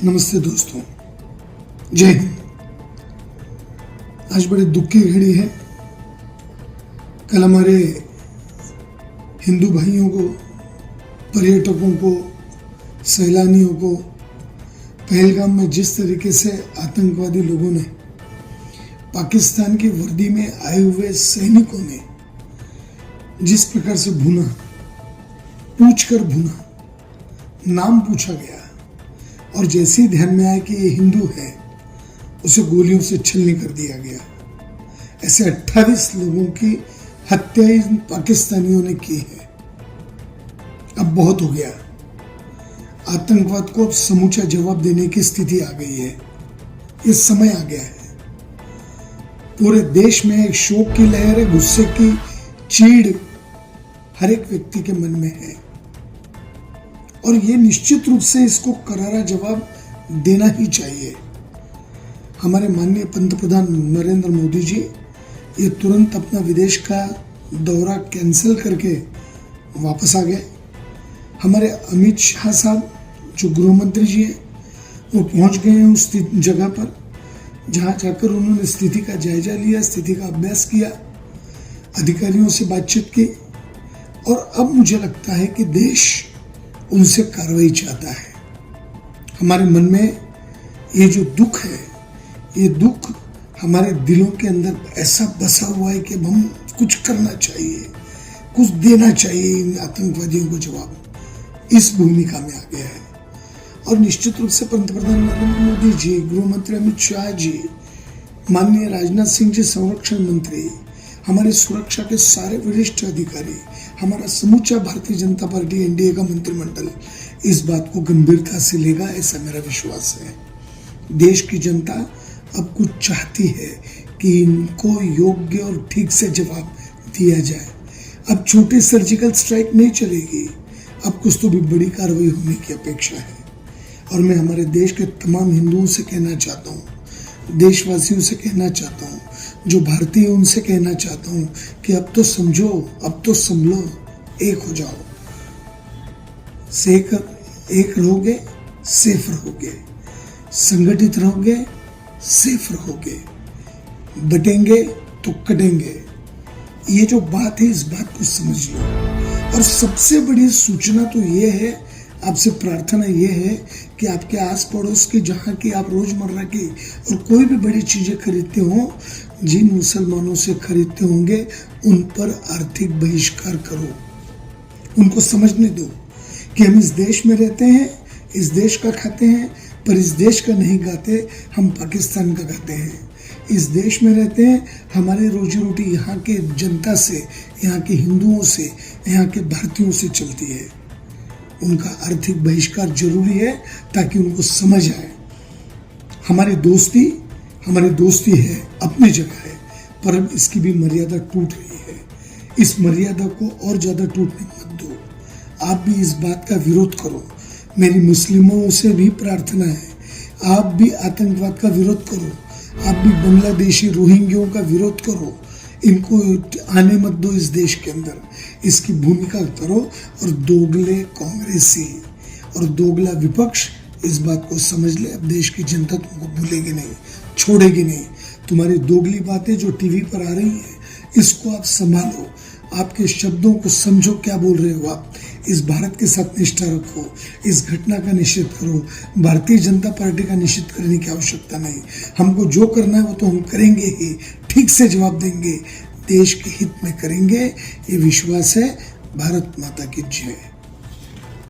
नमस्ते दोस्तों, जय हिंद। आज बड़े दुख की घड़ी है। कल हमारे हिंदू भाइयों को, पर्यटकों को, सैलानियों को पहलगाम में जिस तरीके से आतंकवादी लोगों ने, पाकिस्तान की वर्दी में आए हुए सैनिकों ने जिस प्रकार से भूना, पूछकर भूना, नाम पूछा गया और जैसे ही ध्यान में आया कि ये हिंदू है, उसे गोलियों से छलनी कर दिया गया। ऐसे 28 लोगों की हत्या इन पाकिस्तानियों ने की है। अब बहुत हो गया। आतंकवाद को अब समूचा जवाब देने की स्थिति आ गई है। ये समय आ गया है। पूरे देश में एक शोक की लहर है, गुस्से की चीड़ हर एक व्यक्ति के मन में है और ये निश्चित रूप से इसको करारा जवाब देना ही चाहिए। हमारे माननीय पंतप्रधान नरेंद्र मोदी जी ये तुरंत अपना विदेश का दौरा कैंसिल करके वापस आ गए। हमारे अमित शाह साहब जो गृह मंत्री जी हैं, वो पहुंच गए हैं उस जगह पर जहां जाकर उन्होंने स्थिति का जायजा लिया, स्थिति का अभ्यास किया, अधिकारियों से बातचीत की और अब मुझे लगता है कि देश उनसे कार्रवाई चाहता है। हमारे मन में ये जो दुख है, ये दुख हमारे दिलों के अंदर ऐसा बसा हुआ है कि हम कुछ करना चाहिए, कुछ देना चाहिए इन आतंकवादियों को जवाब। इस भूमिका में आ गया है और निश्चित रूप से पंतप्रधान नरेंद्र मोदी जी, गृह मंत्री अमित शाह जी, माननीय राजनाथ सिंह जी संरक्षण मंत्री, हमारे सुरक्षा के सारे वरिष्ठ अधिकारी, हमारा समूचा भारतीय जनता पार्टी एनडीए का मंत्रिमंडल इस बात को गंभीरता से लेगा, ऐसा मेरा विश्वास है। देश की जनता अब कुछ चाहती है कि इनको योग्य और ठीक से जवाब दिया जाए। अब छोटी सर्जिकल स्ट्राइक नहीं चलेगी, अब कुछ तो भी बड़ी कार्रवाई होने की अपेक्षा है। और मैं हमारे देश के तमाम हिंदुओं से कहना चाहता हूँ, देशवासियों से कहना चाहता हूँ, जो भारतीय उनसे कहना चाहता हूँ कि अब तो समझो, अब तो संभलो, एक हो जाओ। एक रहोगे, सेफ रहोगे, संगठित रहोगे, सेफ रहोगे, बटेंगे तो कटेंगे। ये जो बात है, इस बात को समझ लो। और सबसे बड़ी सूचना तो ये है, आपसे प्रार्थना ये है कि आपके आस पड़ोस की, जहाँ की आप रोजमर्रा की और कोई भी बड़ी चीजें खरीदते हो, जिन मुसलमानों से खरीदते होंगे उन पर आर्थिक बहिष्कार करो। उनको समझने दो कि हम इस देश में रहते हैं, इस देश का खाते हैं, पर इस देश का नहीं गाते, हम पाकिस्तान का गाते हैं। इस देश में रहते हैं, हमारी रोजी रोटी यहाँ के जनता से, यहाँ के हिंदुओं से, यहाँ के भारतीयों से चलती है। उनका आर्थिक बहिष्कार जरूरी है ताकि उनको समझ आए। हमारी दोस्ती है, अपनी जगह है, पर अब इसकी भी मर्यादा टूट रही है। इस मर्यादा को और ज्यादा टूटने मत दो। आप भी इस बात का विरोध करो। मेरी मुस्लिमों से भी प्रार्थना है, आप भी आतंकवाद का विरोध करो। आप भी बांग्लादेशी रोहिंग्यों का विरोध करो। इनको आने मत दो इस देश के अंदर। इसकी भूमिका करो और दोगले कांग्रेसी और दोगला विपक्ष इस बात को समझ ले। अब देश की जनता तुमको भूलेगी नहीं, छोड़ेगी नहीं। तुम्हारी दोगली बातें जो टीवी पर आ रही हैं, इसको आप संभालो। आपके शब्दों को समझो, क्या बोल रहे हो आप। इस भारत के साथ निष्ठा रखो, इस घटना का निषेध करो। भारतीय जनता पार्टी का निषेध करने की आवश्यकता नहीं। हमको जो करना है वो तो हम करेंगे ही, ठीक से जवाब देंगे, देश के हित में करेंगे। ये विश्वास है। भारत माता की जय।